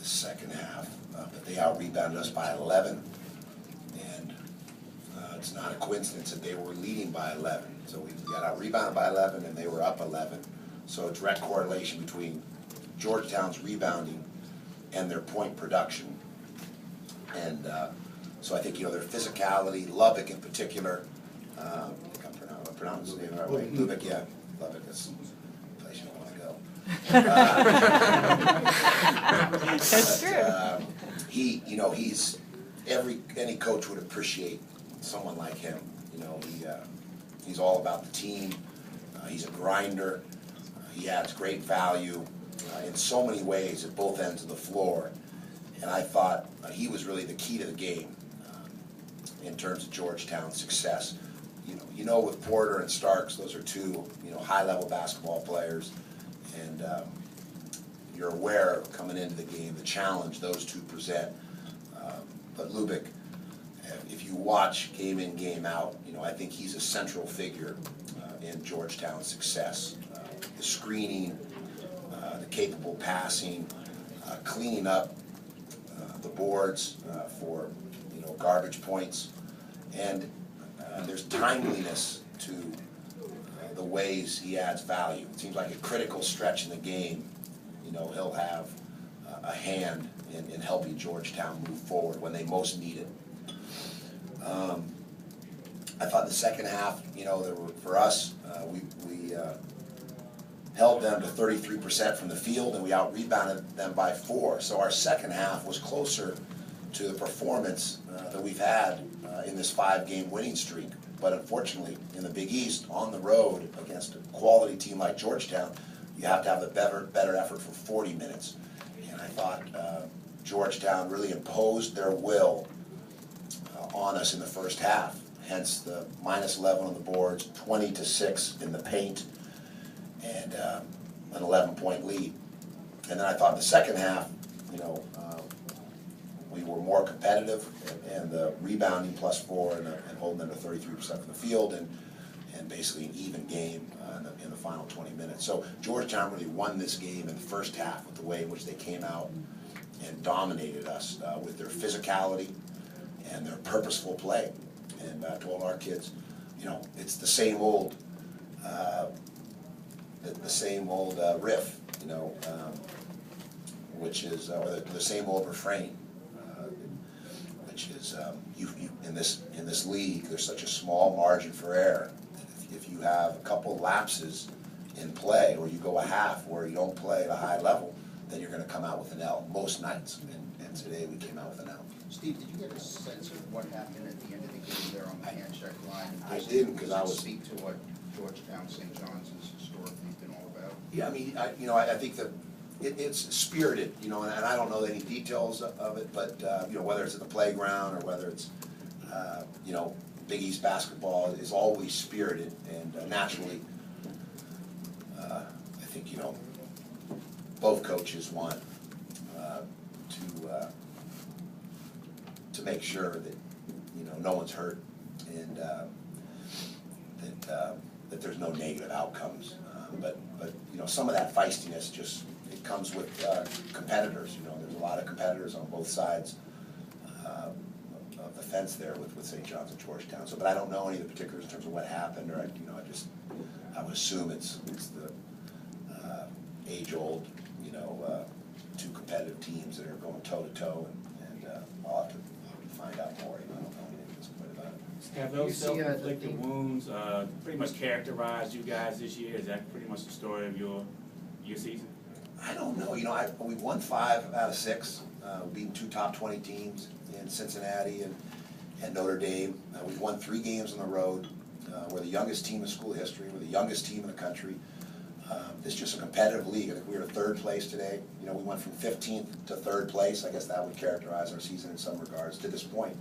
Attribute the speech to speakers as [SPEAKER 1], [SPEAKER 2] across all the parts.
[SPEAKER 1] second half, but they out-rebounded us by 11, and it's not a coincidence that they were leading by 11. So we got out-rebounded by 11, and they were up 11. So a direct correlation between Georgetown's rebounding and their point production. And so I think, you know, their physicality, Lubbock in particular, I think I'm pronouncing his name the right way. Lubbock, yeah. Lubbock is a place you don't want to go.
[SPEAKER 2] That's true.
[SPEAKER 1] He, you know, any coach would appreciate someone like him. You know, he's all about the team. He's a grinder. He adds great value in so many ways at both ends of the floor. And I thought he was really the key to the game in terms of Georgetown's success. You know, with Porter and Starks, those are two, you know, high-level basketball players, and you're aware coming into the game the challenge those two present. But Lubbock, if you watch game in, game out, you know, I think he's a central figure in Georgetown's success. The screening, the capable passing, cleaning up the boards for, you know, garbage points, and there's timeliness to the ways he adds value. It seems like a critical stretch in the game, you know, he'll have a hand in helping Georgetown move forward when they most need it. I thought the second half, you know, for us, we held them to 33% from the field, and we out-rebounded them by 4. So our second half was closer to the performance that we've had in this 5-game winning streak. But unfortunately, in the Big East, on the road against a quality team like Georgetown, you have to have a better effort for 40 minutes. And I thought Georgetown really imposed their will on us in the first half. Hence the -11 on the boards, 20-6 in the paint, and an 11-point lead. And then I thought in the second half, you know, we were more competitive, and the rebounding +4 and holding them to 33% from the field, and basically an even game in the final 20 minutes. So Georgetown really won this game in the first half with the way in which they came out and dominated us with their physicality and their purposeful play. And I told our kids, you know, it's the same old riff, you know, which is the same old refrain, which is you in this league, there's such a small margin for error. If you have a couple lapses in play, or you go a half where you don't play at a high level, then you're going to come out with an L most nights. And today we came out with an L.
[SPEAKER 3] Steve, did you get a sense of what happened at the end of the game there on the hand check line?
[SPEAKER 1] I didn't, because I was.
[SPEAKER 3] Speak to what Georgetown St. John's has historically been all about.
[SPEAKER 1] Yeah, I mean, I think that it's spirited, you know, and I don't know any details of it, but you know, whether it's at the playground or whether it's you know, Big East basketball is always spirited, and naturally, I think, you know, both coaches want to make sure that, you know, no one's hurt, and that there's no negative outcomes. But you know, some of that feistiness it comes with competitors. You know, there's a lot of competitors on both sides of the fence there with St. John's and Georgetown. So, but I don't know any of the particulars in terms of what happened, or I would assume it's the age-old, you know, two competitive teams that are going toe-to-toe, and I'll have to find out more. You know, I don't know anything at this point about it.
[SPEAKER 4] Have those self-inflicted wounds pretty much characterized you guys this year? Is that pretty much the story of your season?
[SPEAKER 1] I don't know. You know, we won 5 out of 6, beating 2 top 20 teams in Cincinnati and Notre Dame. We've won 3 games on the road. We're the youngest team in school history. We're the youngest team in the country. It's just a competitive league. I think we were 3rd place today. You know, we went from 15th to 3rd place. I guess that would characterize our season in some regards to this point.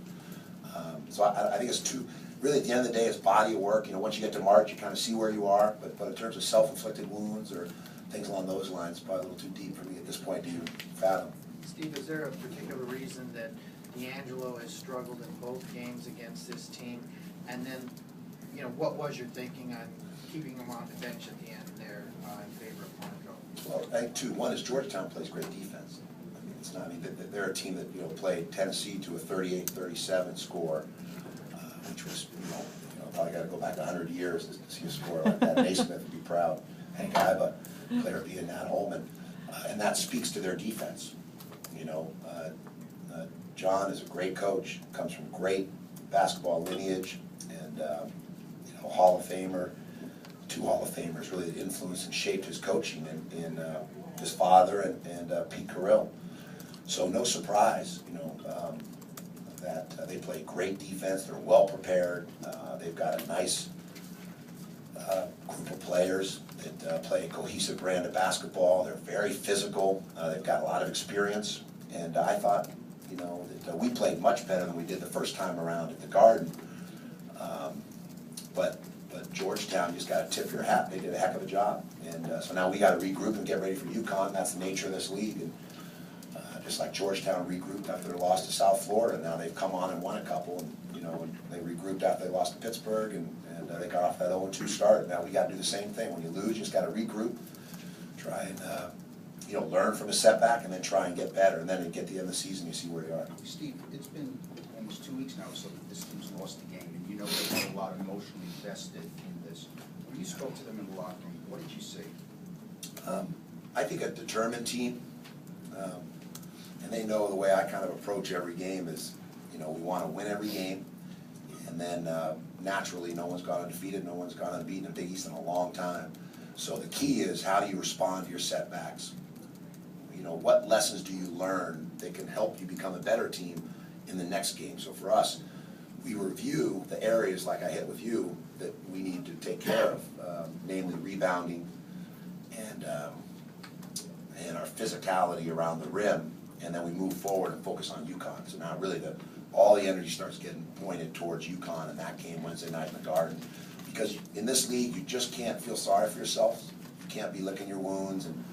[SPEAKER 1] So I think it's really at the end of the day, it's body of work. You know, once you get to March, you kind of see where you are. But in terms of self-inflicted wounds or things along those lines, it's probably a little too deep for me at this point to even fathom.
[SPEAKER 5] Steve, is there a particular reason that D'Angelo has struggled in both games against this team? And then, you know, what was your thinking on keeping him on the bench at the end there in favor of Monaco?
[SPEAKER 1] Well, I think 2. One is Georgetown plays great defense. I mean, It's not, I mean, they're a team that, you know, played Tennessee to a 38-37 score, which was, probably gotta go back 100 years to see a score like that. Naismith would be proud. Hank Iba, Claire B. and Nat Holman. And that speaks to their defense. You know, John is a great coach, comes from great basketball lineage, and, Hall of Famer, 2 Hall of Famers really influenced and shaped his coaching in his father and Pete Carrill. So no surprise, that they play great defense. They're well prepared. They've got a nice group of players that play a cohesive brand of basketball. They're very physical. They've got a lot of experience. And I thought, that we played much better than we did the first time around at the Garden. But Georgetown, you just got to tip your hat. They did a heck of a job. And so now we got to regroup and get ready for UConn. That's the nature of this league. And just like Georgetown regrouped after their loss to South Florida, now they've come on and won a couple. And and they regrouped after they lost to Pittsburgh, and they got off that 0-2 start. Now we got to do the same thing. When you lose, you just got to regroup, try and learn from a setback, and then try and get better. And then you get to the end of the season, you see where you are.
[SPEAKER 3] Steve, it's been almost 2 weeks now so that this team's lost the game, and they had a lot emotionally invested in this. When you spoke to them in the locker room, what did you say?
[SPEAKER 1] I think a determined team, and they know the way I kind of approach every game is, we want to win every game, and then naturally no one's gone undefeated, no one's gone unbeaten in Big East in a long time. So the key is, how do you respond to your setbacks? What lessons do you learn that can help you become a better team in the next game? So for us, we review the areas like I hit with you that we need to take care of, namely rebounding and our physicality around the rim, and then we move forward and focus on UConn. So now really all the energy starts getting pointed towards UConn in that game Wednesday night in the Garden. Because in this league, you just can't feel sorry for yourself. You can't be licking your wounds, and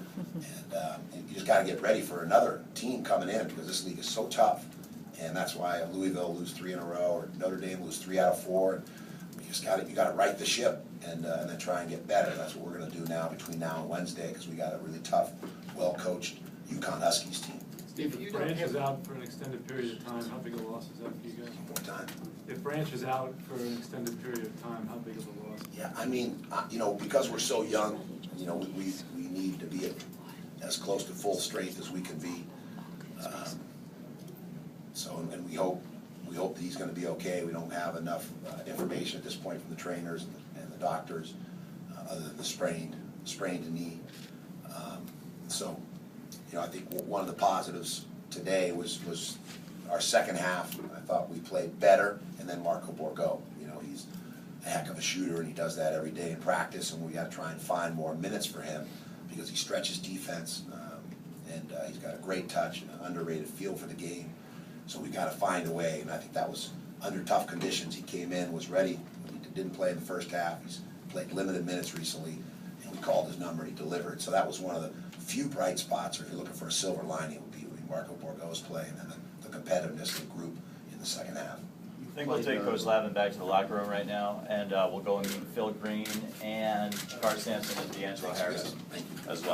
[SPEAKER 1] you just got to get ready for another team coming in, because this league is so tough. And that's why Louisville lose 3 in a row, or Notre Dame lose 3 out of 4. And you got to right the ship and then try and get better. That's what we're going to do now between now and Wednesday, because we got a really tough, well-coached UConn Huskies team.
[SPEAKER 2] Steve, if Branch is out for an extended period of time, how big a loss is that for you guys?
[SPEAKER 1] One more time.
[SPEAKER 2] If Branch is out for an extended period of time, how big of a loss?
[SPEAKER 1] Yeah, I mean, because we're so young, we need to be as close to full strength as we can be. And we hope that he's going to be okay. We don't have enough information at this point from the trainers and the doctors, other than the sprained knee. I think one of the positives today was our second half. I thought we played better, and then Marco Borgo. He's a heck of a shooter, and he does that every day in practice, and we got to try and find more minutes for him, because he stretches defense, and he's got a great touch and an underrated feel for the game. So we got to find a way, and I think that was under tough conditions. He came in, was ready. He didn't play in the first half. He's played limited minutes recently, and we called his number, and he delivered. So that was one of the few bright spots, or if you're looking for a silver lining, would be Marco Borgo's play, and then the competitiveness of the group in the second half.
[SPEAKER 6] I think we'll take Coach Lavin back to the locker room right now, and we'll go and meet Phil Green and Cart Sampson and D'Angelo Harris as well.